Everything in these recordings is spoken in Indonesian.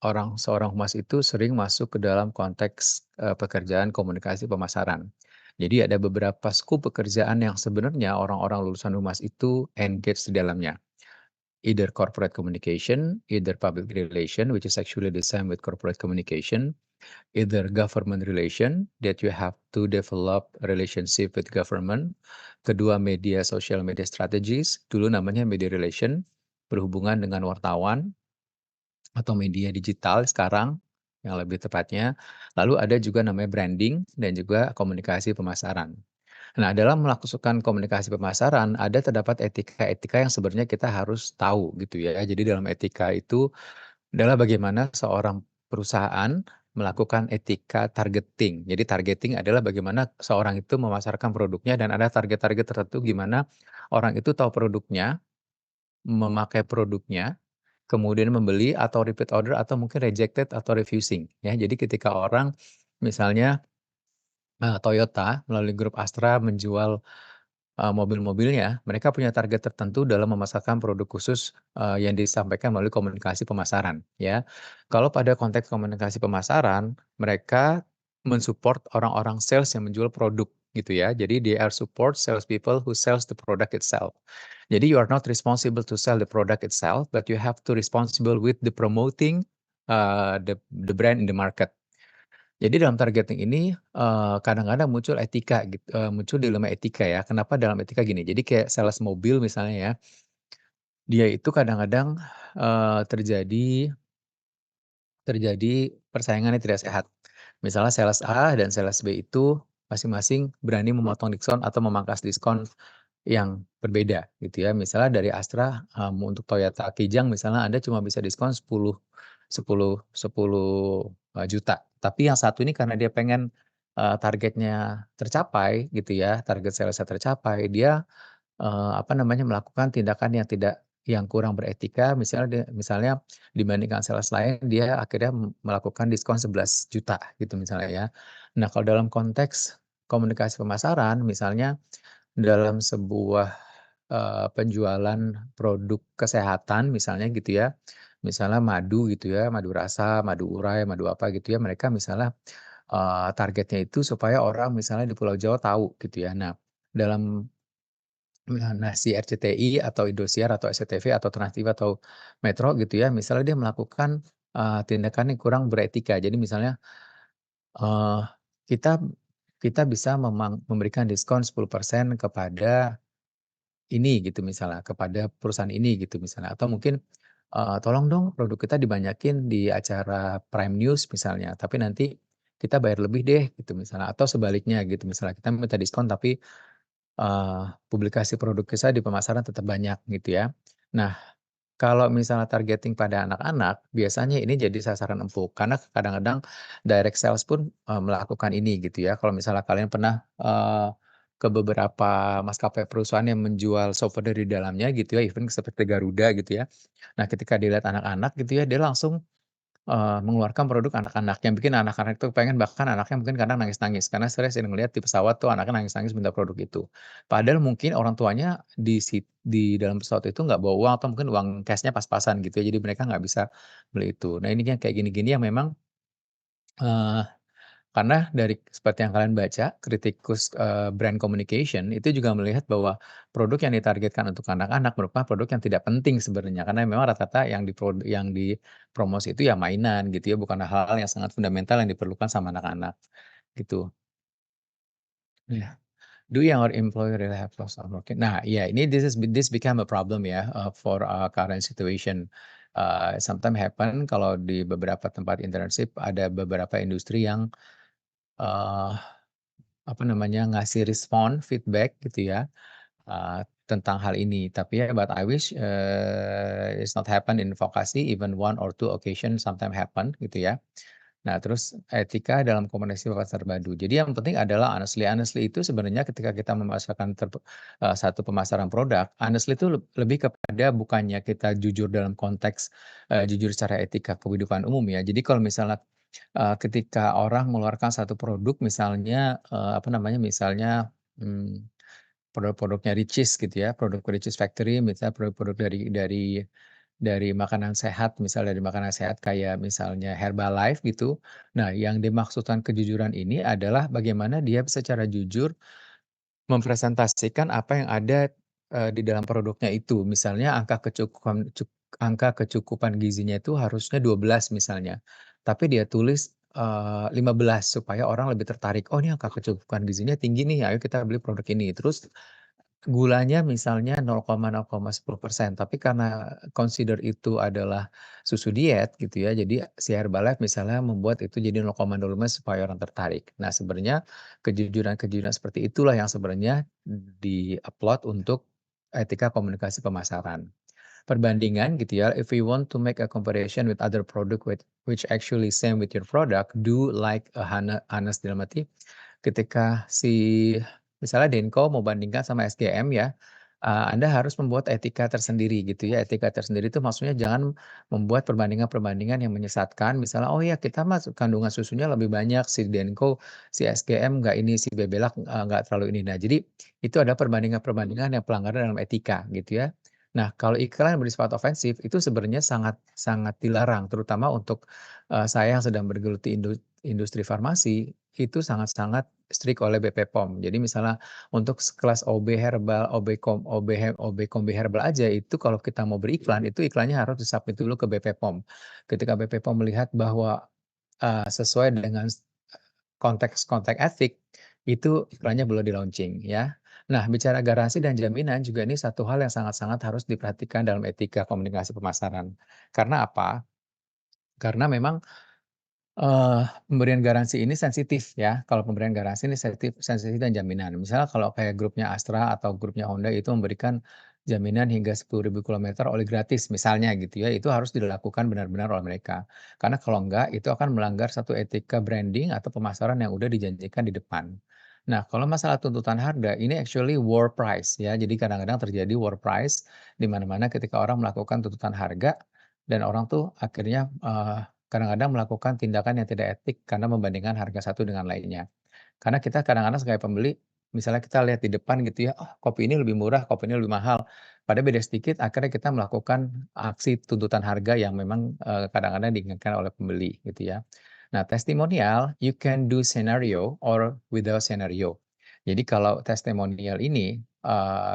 seorang humas itu sering masuk ke dalam konteks, pekerjaan komunikasi pemasaran. Jadi ada beberapa skup pekerjaan yang sebenarnya orang-orang lulusan humas itu engage di dalamnya. Either corporate communication, either public relation, which is actually the same with corporate communication, either government relation, that you have to develop relationship with government. Kedua, media, social media strategies, dulu namanya media relation, berhubungan dengan wartawan atau media digital sekarang, yang lebih tepatnya. Lalu ada juga namanya branding dan juga komunikasi pemasaran. Nah, dalam melakukan komunikasi pemasaran, terdapat etika-etika yang sebenarnya kita harus tahu gitu ya. Jadi dalam etika itu adalah bagaimana seorang perusahaan melakukan etika targeting. Jadi targeting adalah bagaimana seorang itu memasarkan produknya dan ada target-target tertentu gimana orang itu tahu produknya, memakai produknya, kemudian membeli atau repeat order atau mungkin rejected atau refusing ya. Jadi ketika orang misalnya, Toyota melalui grup Astra menjual, mobil-mobilnya, mereka punya target tertentu dalam memasarkan produk khusus, yang disampaikan melalui komunikasi pemasaran ya. Kalau pada konteks komunikasi pemasaran, mereka mensupport orang-orang sales yang menjual produk gitu ya. Jadi they are support sales people who sells the product itself. Jadi you are not responsible to sell the product itself, but you have to responsible with the promoting, the brand in the market. Jadi dalam targeting ini, kadang-kadang muncul etika muncul dilema etika ya. Kenapa dalam etika gini, jadi kayak sales mobil misalnya ya, dia itu kadang-kadang, terjadi terjadi persaingan yang tidak sehat. Misalnya sales A dan sales B itu masing-masing berani memotong diskon atau memangkas diskon yang berbeda gitu ya. Misalnya dari Astra, untuk Toyota Kijang misalnya Anda cuma bisa diskon 10 juta. Tapi yang satu ini karena dia pengen, targetnya tercapai gitu ya, target sales-nya tercapai, dia, melakukan tindakan yang kurang beretika, misalnya dibandingkan sales lain, dia akhirnya melakukan diskon 11 juta gitu misalnya ya. Nah, kalau dalam konteks komunikasi pemasaran, misalnya dalam sebuah, penjualan produk kesehatan misalnya gitu ya, misalnya madu gitu ya, madu rasa, madu urai, madu apa gitu ya, mereka misalnya, targetnya itu supaya orang misalnya di Pulau Jawa tahu gitu ya. Nah, dalam si RCTI atau Indosiar atau SCTV atau Trans TV atau Metro gitu ya, misalnya dia melakukan, tindakan yang kurang beretika. Jadi misalnya, eee, kita kita bisa memberikan diskon 10% kepada ini gitu misalnya, kepada perusahaan ini gitu misalnya, atau mungkin, "Tolong dong produk kita dibanyakin di acara prime news," misalnya, "tapi nanti kita bayar lebih deh," gitu misalnya, atau sebaliknya gitu misalnya, kita minta diskon tapi, publikasi produk kita di pemasaran tetap banyak gitu ya. Nah, kalau misalnya targeting pada anak-anak, biasanya ini jadi sasaran empuk, karena kadang-kadang direct sales pun, melakukan ini gitu ya. Kalau misalnya kalian pernah, ke beberapa maskapai perusahaan yang menjual souvenir di dalamnya gitu ya, even seperti Garuda gitu ya. Nah, ketika dilihat anak-anak gitu ya, dia langsung mengeluarkan produk anak-anak, yang bikin anak-anak itu pengen, bahkan anaknya mungkin kadang nangis-nangis, karena sering ngelihat di pesawat tuh anaknya nangis-nangis minta produk itu. Padahal mungkin orang tuanya di dalam pesawat itu nggak bawa uang atau mungkin uang cash-nya pas-pasan gitu ya, jadi mereka nggak bisa beli itu. Nah, ini yang kayak gini-gini yang memang, eee, karena dari seperti yang kalian baca, kritikus, brand communication itu juga melihat bahwa produk yang ditargetkan untuk anak-anak merupakan produk yang tidak penting sebenarnya, karena memang rata-rata yang dipromosi itu ya mainan gitu ya, bukan hal-hal yang sangat fundamental yang diperlukan sama anak-anak, gitu. Iya. Do your employer really have loss of working? Nah, iya ini this become a problem ya, for our current situation. Sometimes happen kalau di beberapa tempat internship ada beberapa industri yang, eee ngasih respon, feedback gitu ya, tentang hal ini. Tapi ya but I wish, it's not happen in vokasi, even one or two occasion sometime happen gitu ya. Nah terus etika dalam komunikasi pasar baru. Jadi yang penting adalah honestly. Honestly itu sebenarnya ketika kita memasarkan satu pemasaran produk, honestly itu lebih kepada bukannya kita jujur dalam konteks, jujur secara etika kehidupan umum ya. Jadi kalau misalnya ketika orang mengeluarkan satu produk misalnya, misalnya, produk-produknya Richeese gitu ya, produk Richeese Factory misalnya produk-produk dari dari makanan sehat, misal dari makanan sehat kayak misalnya Herbalife gitu. Nah, yang dimaksudkan kejujuran ini adalah bagaimana dia secara jujur mempresentasikan apa yang ada, di dalam produknya itu. Misalnya angka kecukupan gizinya itu harusnya 12 misalnya, tapi dia tulis, 15 supaya orang lebih tertarik, "Oh, ini angka kecukupan gizinya tinggi nih, ayo kita beli produk ini." Terus gulanya misalnya 0,10%, tapi karena consider itu adalah susu diet gitu ya, jadi si Herbalife misalnya membuat itu jadi 0,05 supaya orang tertarik. Nah, sebenarnya kejujuran-kejujuran seperti itulah yang sebenarnya di-upload untuk etika komunikasi pemasaran. Perbandingan gitu ya, if you want to make a comparison with other product which actually same with your product, do like a honest dalam arti ketika si misalnya Denko mau bandingkan sama SGM ya, Anda harus membuat etika tersendiri gitu ya. Etika tersendiri itu maksudnya jangan membuat perbandingan-perbandingan yang menyesatkan. Misalnya, "Oh ya kita mah kandungan susunya lebih banyak, si Denko, si SGM nggak ini, si Bebelac, nggak terlalu ini." Nah jadi itu ada perbandingan-perbandingan yang pelanggaran dalam etika gitu ya. Nah kalau iklan yang bersifat ofensif itu sebenarnya sangat sangat dilarang terutama untuk, saya yang sedang bergelut di industri farmasi, itu sangat-sangat strict oleh BPOM. Jadi misalnya untuk sekelas OB Herbal, OB Kombi Herbal aja itu kalau kita mau beriklan, itu iklannya harus di-submit dulu ke BPOM. Ketika BPOM melihat bahwa, sesuai dengan konteks etik, itu iklannya boleh di-launching ya. Nah bicara garansi dan jaminan juga ini satu hal yang sangat-sangat harus diperhatikan dalam etika komunikasi pemasaran. Karena apa? Karena memang pemberian garansi ini sensitif ya, kalau pemberian garansi ini sensitif sensitif dan jaminan. Misalnya kalau kayak grupnya Astra atau grupnya Honda itu memberikan jaminan hingga 10.000 kilometer oli gratis misalnya gitu ya, itu harus dilakukan benar-benar oleh mereka. Karena kalau enggak, itu akan melanggar satu etika branding atau pemasaran yang udah dijanjikan di depan. Nah, kalau masalah tuntutan harga, ini actually war price ya, jadi kadang-kadang terjadi war price, di mana-mana ketika orang melakukan tuntutan harga, dan orang tuh akhirnya, kadang-kadang melakukan tindakan yang tidak etik karena membandingkan harga satu dengan lainnya. Karena kita kadang-kadang sebagai pembeli, misalnya kita lihat di depan gitu ya, "Oh, kopi ini lebih murah, kopi ini lebih mahal." Padahal beda sedikit, akhirnya kita melakukan aksi tuntutan harga yang memang, kadang-kadang diinginkan oleh pembeli gitu ya. Nah, testimonial, you can do scenario or without scenario. Jadi kalau testimonial ini,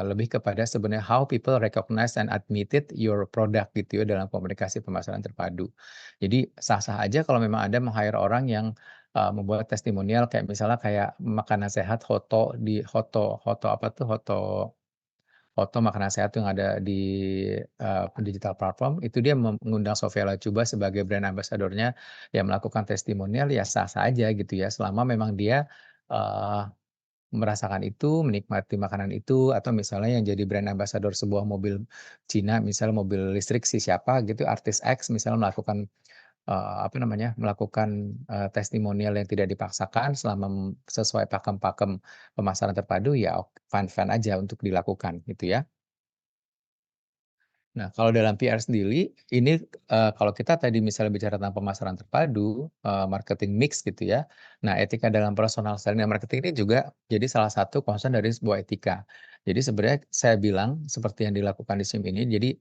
lebih kepada sebenarnya how people recognize and admitted your product gitu ya dalam komunikasi pemasaran terpadu. Jadi sah-sah aja kalau memang Anda meng-hire orang yang membuat testimonial kayak misalnya kayak makanan sehat Hoto apa tuh, Hoto makanan sehat yang ada di, digital platform, itu dia mengundang Sophia Latjuba sebagai brand ambassador-nya, yang melakukan testimonial ya sah-sah aja gitu ya, selama memang dia, eee, merasakan itu, menikmati makanan itu, atau misalnya yang jadi brand ambassador sebuah mobil Cina, misal mobil listrik si siapa gitu, artis X misalnya melakukan apa namanya, melakukan, testimonial yang tidak dipaksakan selama sesuai pakem-pakem pemasaran terpadu, ya fine-fine aja untuk dilakukan gitu ya. Nah, kalau dalam PR sendiri, ini, kalau kita tadi misalnya bicara tentang pemasaran terpadu, marketing mix gitu ya. Nah, etika dalam personal selling dan marketing ini juga jadi salah satu concern dari sebuah etika. Jadi sebenarnya saya bilang seperti yang dilakukan di SIM ini, jadi,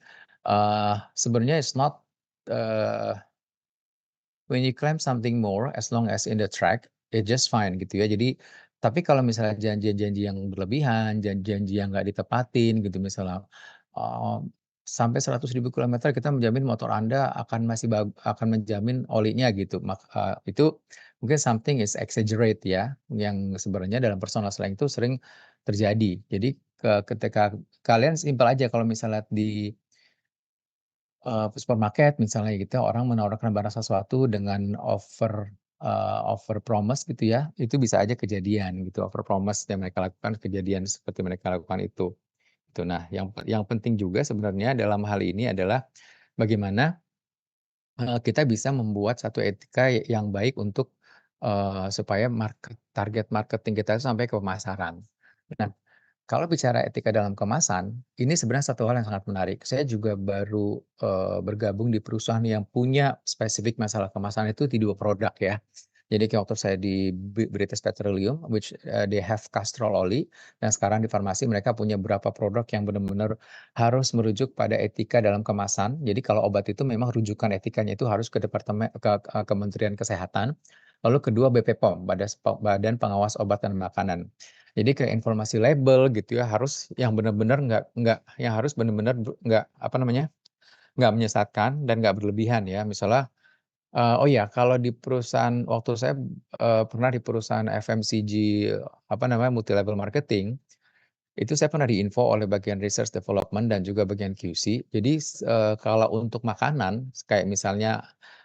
sebenarnya it's not, eee when you claim something more as long as in the track, it just fine gitu ya. Jadi tapi kalau misalnya janji-janji yang berlebihan, janji-janji yang nggak ditepatin gitu misalnya, eee, sampai 100.000 kilometer kita menjamin motor Anda akan masih akan menjamin olinya gitu, itu mungkin something is exaggerate ya, yang sebenarnya dalam personal selling itu sering terjadi. Jadi ketika kalian simpel aja kalau misalnya di supermarket misalnya gitu, orang menawarkan barang sesuatu dengan over promise gitu ya, itu bisa aja kejadian gitu, over promise yang mereka lakukan kejadian seperti mereka lakukan itu, gitu. Nah, yang penting juga sebenarnya dalam hal ini adalah bagaimana, kita bisa membuat satu etika yang baik untuk, supaya target marketing kita itu sampai ke pemasaran. Nah, kalau bicara etika dalam kemasan, ini sebenarnya satu hal yang sangat menarik. Saya juga baru, bergabung di perusahaan yang punya spesifik masalah kemasan itu di 2 produk ya. Jadi kayak waktu saya di British Petroleum, which, they have Castrol Oil, dan sekarang di farmasi mereka punya beberapa produk yang benar-benar harus merujuk pada etika dalam kemasan. Jadi kalau obat itu memang rujukan etikanya itu harus ke Kementerian Kesehatan. Lalu kedua BPOM, Badan Pengawas Obat dan Makanan. Jadi kayak informasi label gitu ya, harus yang benar-benar nggak yang harus benar-benar nggak, apa namanya, nggak menyesatkan dan nggak berlebihan ya. Misalnya, oh ya, kalau di perusahaan waktu saya, pernah di perusahaan FMCG, apa namanya, multi level marketing, itu saya pernah diinfo oleh bagian research development dan juga bagian QC. Jadi, kalau untuk makanan, kayak misalnya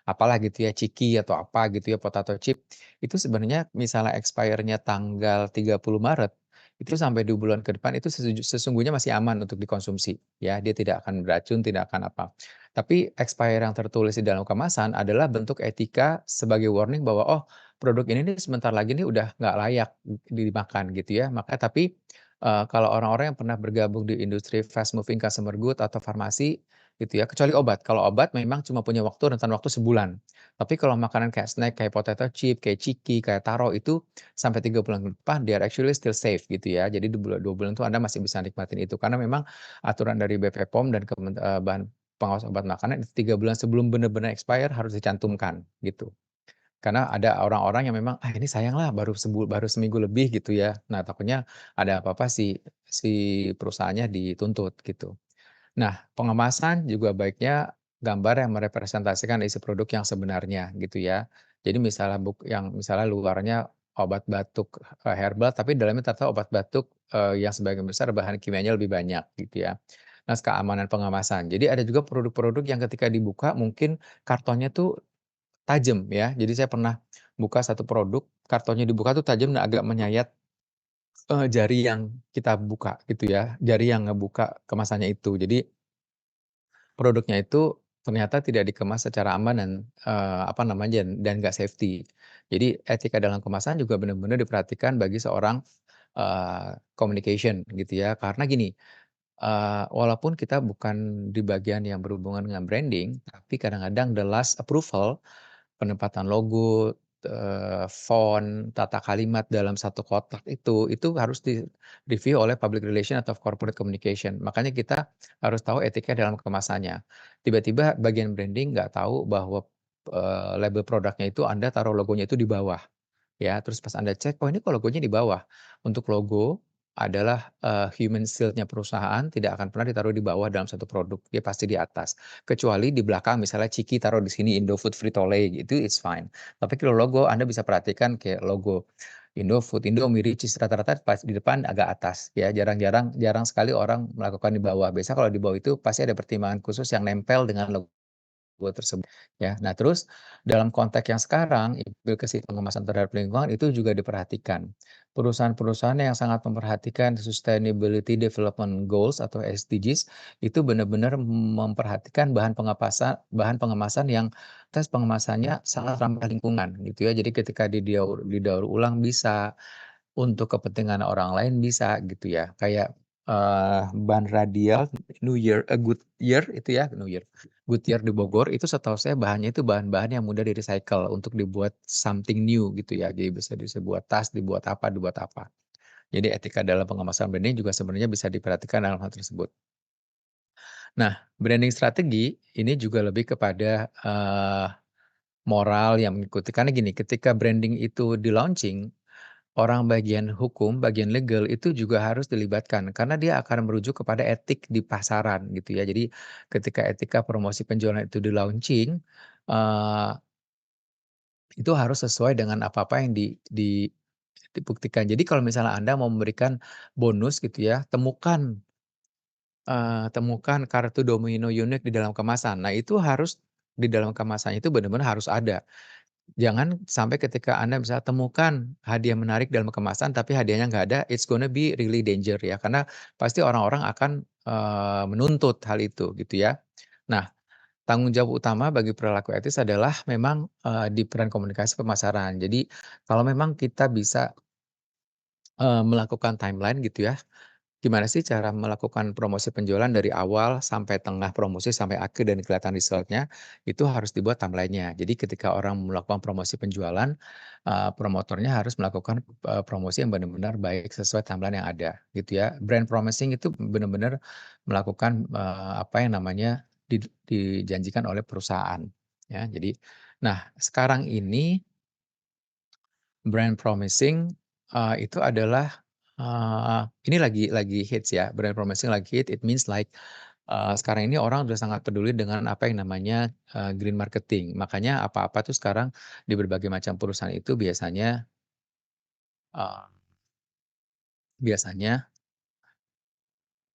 apalah gitu ya, ciki atau apa gitu ya, potato chip, itu sebenarnya misalnya expire-nya tanggal 30 Maret, itu sampai 2 bulan ke depan itu sesungguhnya masih aman untuk dikonsumsi, ya. Dia tidak akan beracun, tidak akan apa. Tapi expire yang tertulis di dalam kemasan adalah bentuk etika sebagai warning bahwa, "Oh, produk ini nih sebentar lagi nih udah nggak layak dimakan," gitu ya. Maka tapi kalau orang-orang yang pernah bergabung di industri fast moving consumer good atau farmasi gitu ya, kecuali obat. Kalau obat memang cuma punya rentan waktu sebulan. Tapi kalau makanan kayak snack, kayak potato chip, kayak ciki, kayak taro itu sampai 3 bulan ke depan they are actually still safe gitu ya. Jadi 2 bulan itu Anda masih bisa nikmatin itu. Karena memang aturan dari BPOM dan Bahan Pengawas Obat Makanan itu 3 bulan sebelum benar-benar expire harus dicantumkan gitu. Karena ada orang-orang yang memang, "Ah, ini sayang lah baru seminggu lebih," gitu ya. Nah, takutnya ada apa-apa si perusahaannya dituntut gitu. Nah, pengemasan juga baiknya gambar yang merepresentasikan isi produk yang sebenarnya gitu ya. Jadi misalnya luarnya obat batuk, herbal tapi dalamnya ternyata obat batuk, yang sebagian besar bahan kimianya lebih banyak gitu ya. Nah, keamanan pengemasan. Jadi ada juga produk-produk yang ketika dibuka mungkin kartonnya tuh tajam ya. Jadi saya pernah buka satu produk, kartonnya dibuka tuh tajam dan agak menyayat, jari yang kita buka gitu ya, jari yang ngebuka kemasannya itu. Jadi produknya itu ternyata tidak dikemas secara aman dan, apa namanya, dan nggak safety. Jadi etika dalam kemasan juga benar-benar diperhatikan bagi seorang, communication gitu ya. Karena gini, walaupun kita bukan di bagian yang berhubungan dengan branding, tapi kadang-kadang the last approval penempatan logo, font, tata kalimat dalam satu kotak itu harus di-review oleh public relation atau corporate communication. Makanya kita harus tahu etika dalam kemasannya. Tiba-tiba bagian branding nggak tahu bahwa, label produknya itu Anda taruh logonya itu di bawah. Ya, terus pas Anda cek, "Oh ini kok logonya di bawah?" Untuk logo adalah, human shield-nya perusahaan tidak akan pernah ditaruh di bawah dalam satu produk, dia pasti di atas. Kecuali di belakang misalnya Ciki taruh di sini Indofood, Frito-Lay gitu, it's fine. Tapi kalau logo Anda bisa perhatikan kayak logo Indofood, Indomie, Richeese rata-rata pas di depan agak atas ya, jarang sekali orang melakukan di bawah. Biasa kalau di bawah itu pasti ada pertimbangan khusus yang nempel dengan logo tersebut, ya. Nah, terus dalam konteks yang sekarang, implikasi pengemasan terhadap lingkungan itu juga diperhatikan. Perusahaan-perusahaan yang sangat memperhatikan Sustainability Development Goals atau SDGs itu benar-benar memperhatikan bahan pengemasan yang tes pengemasannya sangat ramah lingkungan gitu ya. Jadi ketika didaur ulang bisa, untuk kepentingan orang lain bisa gitu ya. Kayak, ban radial Goodyear itu ya, Goodyear di Bogor itu setahu saya bahannya itu bahan-bahan yang mudah di-recycle untuk dibuat something new gitu ya. Jadi bisa buat tas, dibuat apa dibuat apa. Jadi etika dalam pengemasan branding juga sebenarnya bisa diperhatikan dalam hal tersebut. Nah, branding strategi ini juga lebih kepada, moral yang mengikuti karena gini, ketika branding itu di-launching, orang bagian hukum, bagian legal itu juga harus dilibatkan karena dia akan merujuk kepada etik di pasaran gitu ya. Jadi ketika etika promosi penjualan itu di-launching, eee, itu harus sesuai dengan apa-apa yang dibuktikan. Jadi kalau misalnya Anda mau memberikan bonus gitu ya, temukan kartu domino unik di dalam kemasan. Nah itu harus di dalam kemasannya itu benar-benar harus ada. Jangan sampai ketika Anda misalnya temukan hadiah menarik dalam kemasan, tapi hadiahnya nggak ada, it's gonna be really danger ya, karena pasti orang-orang akan, menuntut hal itu gitu ya. Nah, tanggung jawab utama bagi perilaku etis adalah memang, di peran komunikasi pemasaran. Jadi kalau memang kita bisa, melakukan timeline gitu ya, Gimana sih cara melakukan promosi penjualan dari awal sampai tengah promosi sampai akhir dan kelihatan result-nya, itu harus dibuat timeline-nya. Jadi ketika orang melakukan promosi penjualan, promotornya harus melakukan, promosi yang benar-benar baik sesuai timeline yang ada, gitu ya. Brand promising itu benar-benar melakukan, apa yang namanya dijanjikan oleh perusahaan, ya. Jadi nah sekarang ini brand promising, itu adalah, ini lagi hits ya, brand promising lagi hit, it means like, sekarang ini orang udah sangat peduli dengan apa yang namanya, green marketing. Makanya apa-apa tuh sekarang di berbagai macam perusahaan itu eee, biasanya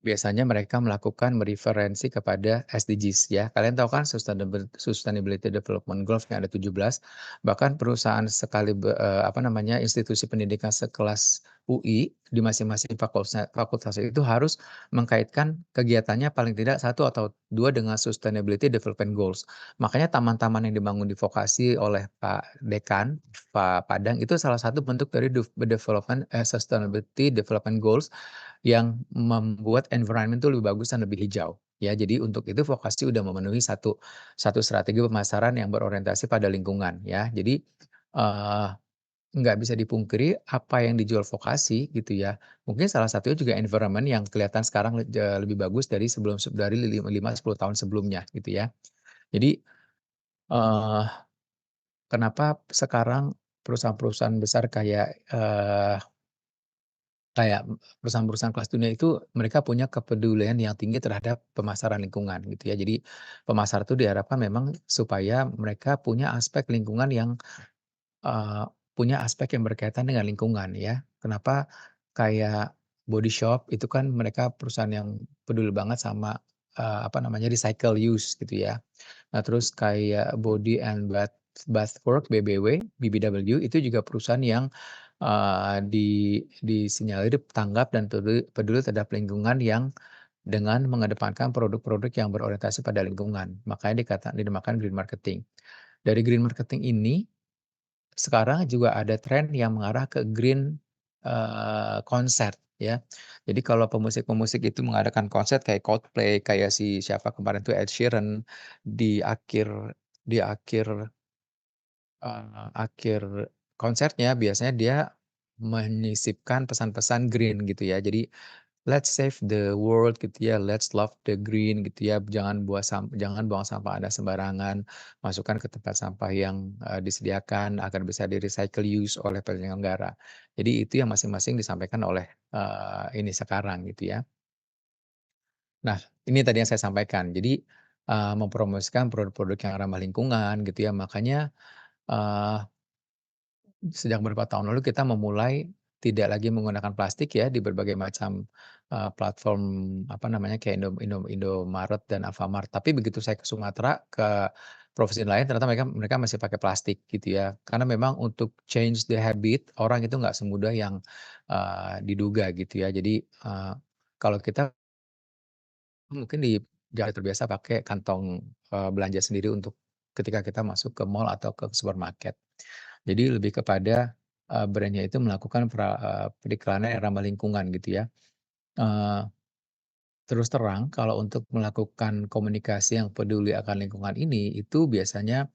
Biasanya mereka melakukan mereferensi kepada SDGs ya. Kalian tahu kan Sustainability Development Goals yang ada 17, bahkan perusahaan apa namanya, institusi pendidikan sekelas UI di masing-masing fakultas itu harus mengkaitkan kegiatannya paling tidak satu atau 2 dengan Sustainability Development Goals. Makanya taman-taman yang dibangun di vokasi oleh Pak Dekan, Pak Padang, itu salah satu bentuk dari Sustainability Development Goals yang membuat environment itu lebih bagus dan lebih hijau, ya. Jadi untuk itu Vokasi udah memenuhi satu satu strategi pemasaran yang berorientasi pada lingkungan, ya. Jadi, eee, nggak bisa dipungkiri apa yang dijual Vokasi gitu ya, mungkin salah satunya juga environment yang kelihatan sekarang lebih bagus dari dari 10 tahun sebelumnya gitu ya. Jadi, eee, kenapa sekarang perusahaan-perusahaan besar kayak perusahaan-perusahaan kelas dunia itu mereka punya kepedulian yang tinggi terhadap pemasaran lingkungan gitu ya. Jadi pemasar itu diharapkan memang supaya mereka punya aspek lingkungan yang, eee, punya aspek yang berkaitan dengan lingkungan ya. Kenapa kayak Body Shop itu kan mereka perusahaan yang peduli banget sama, apa namanya, recycle use gitu ya. Nah, terus kayak Body and Bath Works BBW itu juga perusahaan yang, disinyalir tanggap dan peduli peduli terhadap lingkungan yang dengan mengedepankan produk-produk yang berorientasi pada lingkungan. Makanya dinamakan green marketing. Dari green marketing ini, sekarang juga ada tren yang mengarah ke green, konser ya. Jadi kalau pemusik-pemusik itu mengadakan konser kayak Coldplay, kayak si siapa kemarin tuh Ed Sheeran, di akhir di akhir konsernya biasanya dia menyisipkan pesan-pesan green gitu ya. Jadi, "Let's save the world," gitu ya, "Let's love the green," gitu ya, "Jangan buang sampah Anda sembarangan, masukkan ke tempat sampah yang, disediakan agar bisa di-recycle use oleh penyelenggara." Jadi itu yang masing-masing disampaikan oleh, ini sekarang gitu ya. Nah, ini tadi yang saya sampaikan. Jadi, mempromosikan produk-produk yang ramah lingkungan gitu ya, makanya, eee sejak beberapa tahun lalu kita memulai tidak lagi menggunakan plastik ya di berbagai macam, platform apa namanya kayak Indomaret dan Alfamart. Tapi begitu saya ke Sumatera, ke provinsi lain ternyata mereka mereka masih pakai plastik gitu ya. Karena memang untuk change the habit orang itu nggak semudah yang, diduga gitu ya. Jadi, kalau kita mungkin terbiasa pakai kantong, belanja sendiri untuk ketika kita masuk ke mall atau ke supermarket. Jadi lebih kepada, brand itu melakukan periklanan yang ramah lingkungan gitu ya. Eee, Terus terang kalau untuk melakukan komunikasi yang peduli akan lingkungan ini, itu biasanya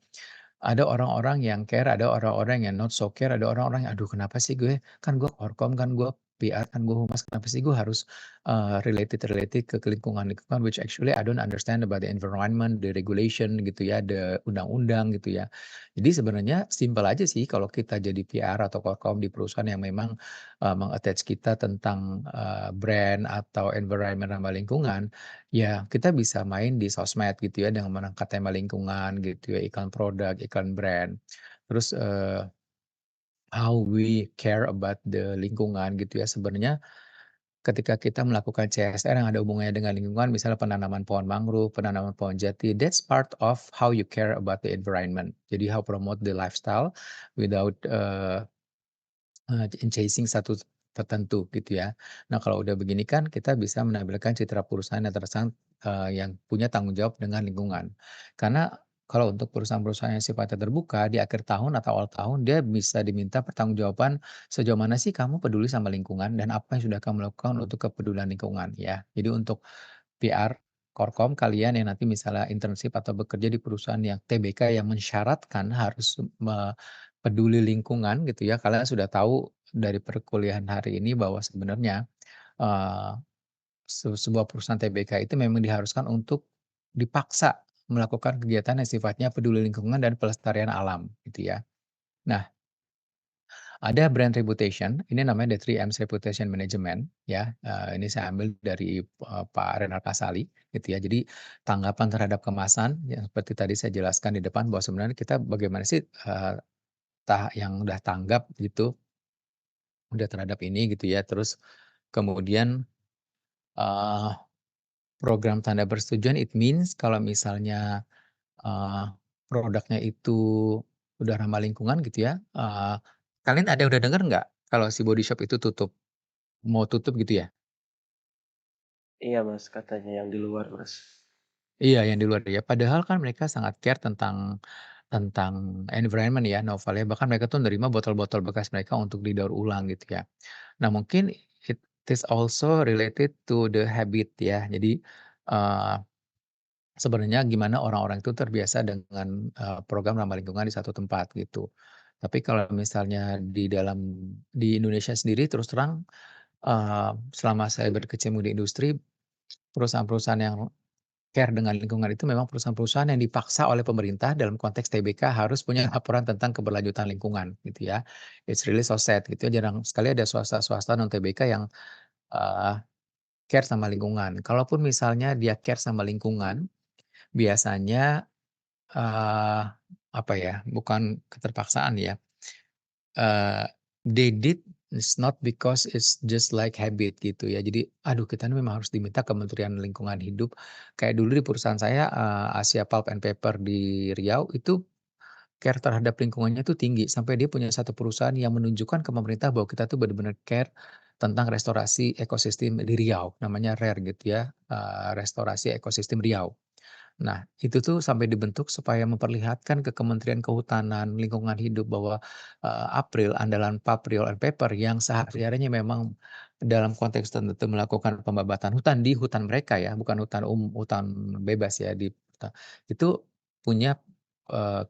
ada orang-orang yang care, ada orang-orang yang not so care, ada orang-orang yang, "Aduh kenapa sih gue, kan gue Korkom, kan gue PR, kan gue humas, kenapa sih gue harus, related ke lingkungan-lingkungan, which actually I don't understand about the environment, the regulation gitu ya, the undang-undang gitu ya." Jadi sebenarnya simpel aja sih kalau kita jadi PR atau Korkom di perusahaan yang memang, meng-attach kita tentang, brand atau environment ramah lingkungan, ya kita bisa main di sosmed gitu ya dengan mengangkat tema lingkungan gitu ya, iklan produk, iklan brand. Terus, how we care about the lingkungan gitu ya. Sebenarnya ketika kita melakukan CSR yang ada hubungannya dengan lingkungan, misalnya penanaman pohon mangrove, penanaman pohon jati, that's part of how you care about the environment. Jadi how promote the lifestyle without, chasing satu tertentu gitu ya. Nah kalau udah begini kan kita bisa menampilkan citra perusahaan yang yang punya tanggung jawab dengan lingkungan. Karena Kalau untuk perusahaan-perusahaan yang sifatnya terbuka, di akhir tahun atau awal tahun dia bisa diminta pertanggungjawaban, sejauh mana sih kamu peduli sama lingkungan dan apa yang sudah kamu lakukan untuk kepedulian lingkungan ya. Jadi untuk PR, Korkom kalian yang nanti misalnya internship atau bekerja di perusahaan yang TBK yang mensyaratkan harus peduli lingkungan gitu ya, kalian sudah tahu dari perkuliahan hari ini bahwa sebenarnya, eee, sebuah perusahaan TBK itu memang diharuskan untuk dipaksa melakukan kegiatan yang sifatnya peduli lingkungan dan pelestarian alam gitu ya. Nah, ada brand reputation, ini namanya The 3M's Reputation Management ya, ini saya ambil dari, Pak Renal Kasali gitu ya. Jadi tanggapan terhadap kemasan yang seperti tadi saya jelaskan di depan bahwa sebenarnya kita bagaimana sih, yang udah tanggap gitu, udah terhadap ini gitu ya. Terus kemudian, eee, program tanda persetujuan it means kalau misalnya, eee, produknya itu udah ramah lingkungan gitu ya, kalian ada udah denger nggak kalau si Body Shop itu tutup, mau tutup gitu ya? Iya Mas, katanya yang di luar Mas. Iya, yang di luar ya. Padahal kan mereka sangat care tentang environment ya, Noval ya, bahkan mereka tuh nerima botol-botol bekas mereka untuk didaur ulang gitu ya. Nah mungkin it is also related to the habit ya. Jadi, eee, sebenarnya gimana orang-orang itu terbiasa dengan, program ramah lingkungan di satu tempat gitu. Tapi kalau misalnya di Indonesia sendiri terus terang, selama saya berkecimpung di industri, perusahaan-perusahaan yang care dengan lingkungan itu memang perusahaan-perusahaan yang dipaksa oleh pemerintah dalam konteks TBK harus punya laporan tentang keberlanjutan lingkungan gitu ya. It's really so sad gitu ya, jarang sekali ada swasta-swasta non TBK yang, eee, care sama lingkungan. Kalaupun misalnya dia care sama lingkungan, biasanya, eee, apa ya, bukan keterpaksaan ya, eee, they did is not because it's just like habit gitu ya. Jadi, aduh kita ini memang harus diminta Kementerian Lingkungan Hidup kayak dulu di perusahaan saya, Asia Pulp and Paper di Riau itu care terhadap lingkungannya tuh tinggi, sampai dia punya satu perusahaan yang menunjukkan ke pemerintah bahwa kita tuh benar-benar care tentang restorasi ekosistem di Riau, namanya RER gitu ya, Restorasi Ekosistem Riau. Nah, itu tuh sampai dibentuk supaya memperlihatkan ke Kementerian Kehutanan, Lingkungan Hidup bahwa, April, andalan Papriol and Paper yang sehari-harinya memang dalam konteks tertentu melakukan pembabatan hutan di hutan mereka ya, bukan hutan bebas ya, itu punya,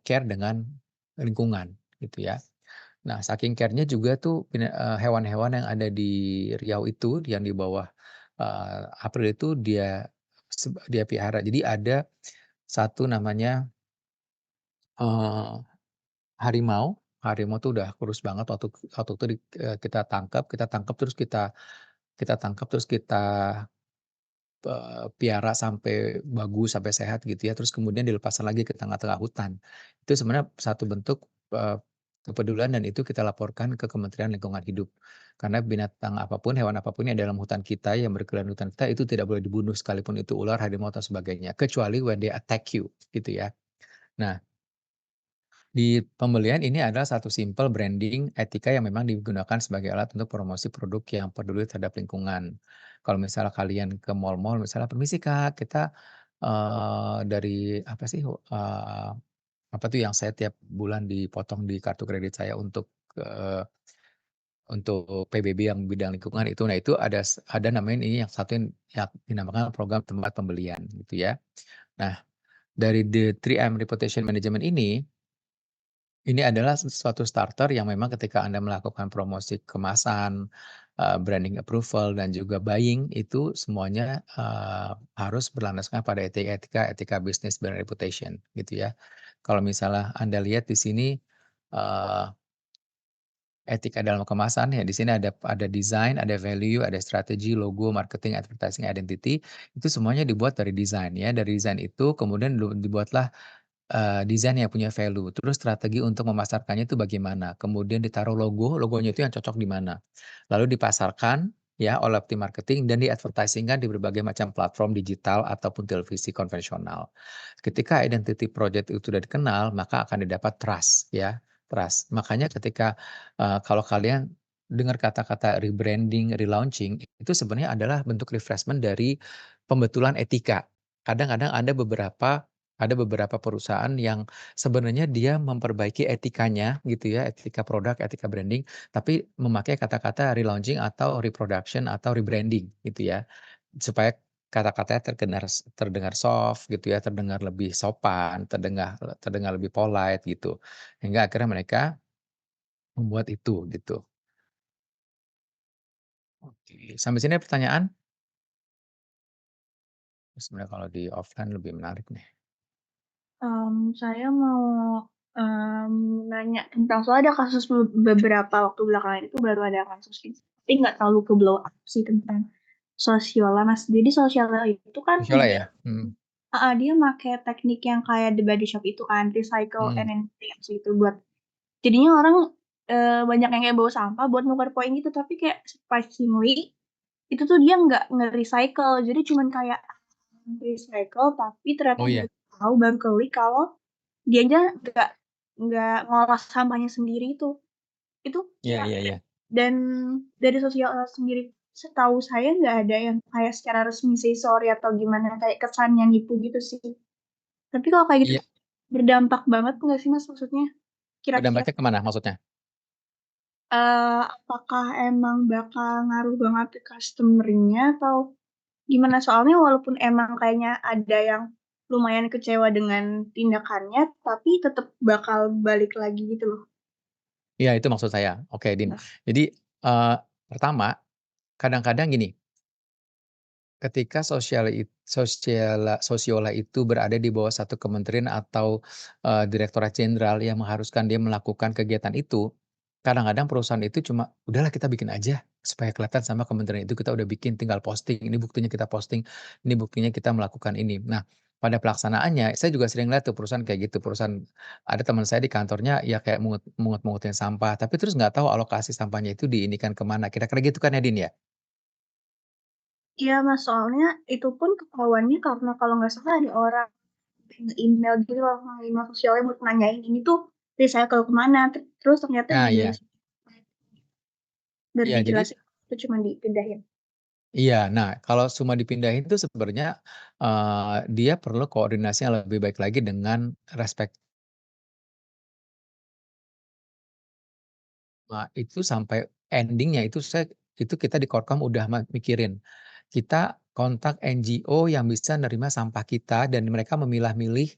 care dengan lingkungan gitu ya. Nah, saking care-nya juga tuh hewan-hewan yang ada di Riau itu, yang di bawah, April itu dia pelihara. Jadi ada satu namanya, eee, harimau. Harimau tuh udah kurus banget waktu waktu itu kita tangkap terus kita tangkap terus kita, piara sampai bagus, sampai sehat gitu ya, terus kemudian dilepaskan lagi ke tengah-tengah hutan. Itu sebenarnya satu bentuk, kepedulian dan itu kita laporkan ke Kementerian Lingkungan Hidup. Karena binatang apapun, hewan apapun yang dalam hutan kita, yang berkeliaran di hutan kita, itu tidak boleh dibunuh sekalipun itu ular, harimau, atau sebagainya, kecuali when they attack you, gitu ya. Nah, di pembelian ini adalah satu simpel branding etika yang memang digunakan sebagai alat untuk promosi produk yang peduli terhadap lingkungan. Kalau misalnya kalian ke mall-mall misalnya, "Permisi Kak, kita, dari apa sih, apa tuh yang saya tiap bulan dipotong di kartu kredit saya untuk PBB yang bidang lingkungan itu." Nah itu ada namanya ini yang satu yang dinamakan program tempat pembelian gitu ya. Nah dari the 3M Reputation Management ini adalah sesuatu starter yang memang ketika Anda melakukan promosi kemasan, branding approval, dan juga buying itu semuanya, harus berlandaskan pada etika bisnis brand reputation gitu ya. Kalau misalnya Anda lihat di sini, eee, etika dalam kemasan ya di sini ada desain, ada value, ada strategi, logo, marketing, advertising, identity, itu semuanya dibuat dari desain ya. Dari desain itu kemudian dibuatlah desain yang punya value, terus strategi untuk memasarkannya itu bagaimana, kemudian ditaruh logonya itu yang cocok di mana, lalu dipasarkan ya oleh tim marketing dan di-advertising-kan di berbagai macam platform digital ataupun televisi konvensional. Ketika identity project itu sudah dikenal, maka akan didapat trust ya, trust. Makanya ketika, kalau kalian dengar kata-kata rebranding, relaunching, itu sebenarnya adalah bentuk refreshment dari pembetulan etika. Kadang-kadang ada beberapa Ada beberapa perusahaan yang sebenarnya dia memperbaiki etikanya gitu ya, etika produk, etika branding, tapi memakai kata-kata relaunching atau reproduction atau rebranding gitu ya. Supaya kata-katanya terdengar soft gitu ya, terdengar lebih sopan, terdengar terdengar lebih polite gitu. Hingga akhirnya mereka membuat itu gitu. Oke, sampai sini ada pertanyaan? Sebenarnya kalau di offline lebih menarik nih. Saya mau, nanya tentang soalnya ada kasus beberapa waktu belakangan itu baru ada kasus gitu, tapi nggak terlalu ke-blow up sih tentang Sosiola, Mas. Jadi Sosiola itu kan Gusiola dia ya? Mhm, dia make teknik yang kayak The Body Shop itu kan, recycle and mhm. reuse gitu buat jadinya orang, banyak yang kayak bawa sampah buat nukar poin gitu, tapi kayak surprisingly itu tuh dia nggak nge-recycle, jadi cuman kayak recycle tapi ternyata Oh baru iya? tahu, baru keli kalau dianya nggak ngolah sampahnya sendiri itu. Itu Iya kayak iya iya. dan dari sosial sendiri setahu saya nggak ada yang kayak secara resmi say sorry atau gimana, kayak kesannya nipu gitu sih. Tapi kalau kayak gitu Iya, tuh berdampak banget nggak sih Mas maksudnya kira-kira? dampaknya ke mana maksudnya? Apakah emang bakal ngaruh banget ke customer-nya atau gimana? Soalnya walaupun emang kayaknya ada yang lumayan kecewa dengan tindakannya, tapi tetep bakal balik lagi gitu loh. Iya itu maksud saya. Oke, Din. Jadi, pertama, kadang-kadang gini, ketika Sosiola itu berada di bawah satu kementerian atau, direktorat jenderal yang mengharuskan dia melakukan kegiatan itu, kadang-kadang perusahaan itu cuma, "Udahlah kita bikin aja, supaya kelihatan sama kementerian itu kita udah bikin, tinggal posting, ini buktinya kita posting, ini buktinya kita melakukan ini." Nah, pada pelaksanaannya saya juga sering lihat tuh perusahaan kayak gitu, perusahaan ada teman saya di kantornya ya kayak mungut-mungutin sampah, tapi terus nggak tahu alokasi sampahnya itu diinikan ke mana, kira-kira gitu kan ya, Din, ya? Iya Mas, soalnya itu pun ketahuannya karena kalau nggak salah ada orang nge-email gitu loh, nge-email sosialnya buat nanyain ini tuh recycle ke mana, terus ternyata Nah, iya. baru Iya, jadi dijelasin itu cuma dipindahin. iya. Nah, kalau cuma dipindahin itu sebenarnya, dia perlu koordinasi yang lebih baik lagi dengan respek itu sampai ending-nya itu kita di Korkom udah mikirin. Kita kontak NGO yang bisa nerima sampah kita dan mereka memilah-milih,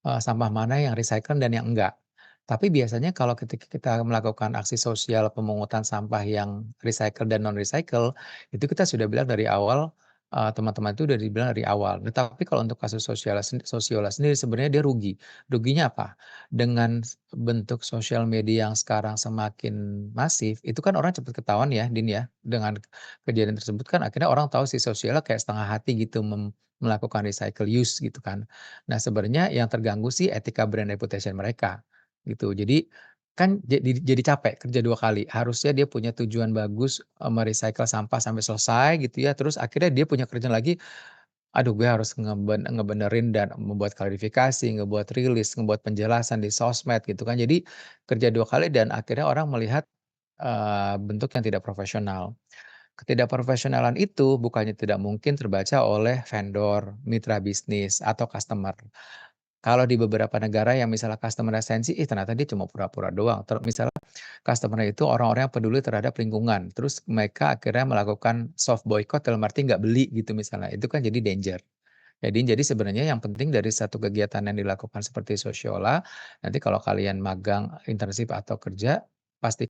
sampah mana yang recycle dan yang enggak. Tapi biasanya kalau ketika kita melakukan aksi sosial pemungutan sampah yang recycle dan non recycle, itu kita sudah bilang dari awal, teman-teman itu udah dibilang dari awal. Tetapi kalau untuk kasus Sosiola sendiri sebenarnya dia rugi. Ruginya apa? Dengan bentuk sosial media yang sekarang semakin masif, itu kan orang cepat ketahuan ya, Din, ya, dengan kejadian tersebut kan akhirnya orang tahu si Sosialnya kayak setengah hati gitu melakukan recycle use gitu kan. Nah sebenarnya yang terganggu sih etika brand reputation mereka, gitu. Jadi kan jadi capek kerja 2 kali, harusnya dia punya tujuan bagus, me-recycle sampah sampai selesai gitu ya, terus akhirnya dia punya kerjaan lagi, aduh gue harus ngebenerin dan membuat klarifikasi, ngebuat rilis, ngebuat penjelasan di sosmed gitu kan. Jadi kerja 2 kali dan akhirnya orang melihat, bentuk yang tidak profesional. Ketidakprofesionalan itu bukannya tidak mungkin terbaca oleh vendor, mitra bisnis, atau customer. Kalau di beberapa negara yang misalnya customer-nya sensi, ih ternyata dia cuma pura-pura doang. Misalnya customer-nya itu orang-orang yang peduli terhadap lingkungan, terus mereka akhirnya melakukan soft boycott dalam arti nggak beli gitu misalnya, itu kan jadi danger. Jadi sebenarnya yang penting dari satu kegiatan yang dilakukan seperti Sosiola, nanti kalau kalian magang, internship, atau kerja, pasti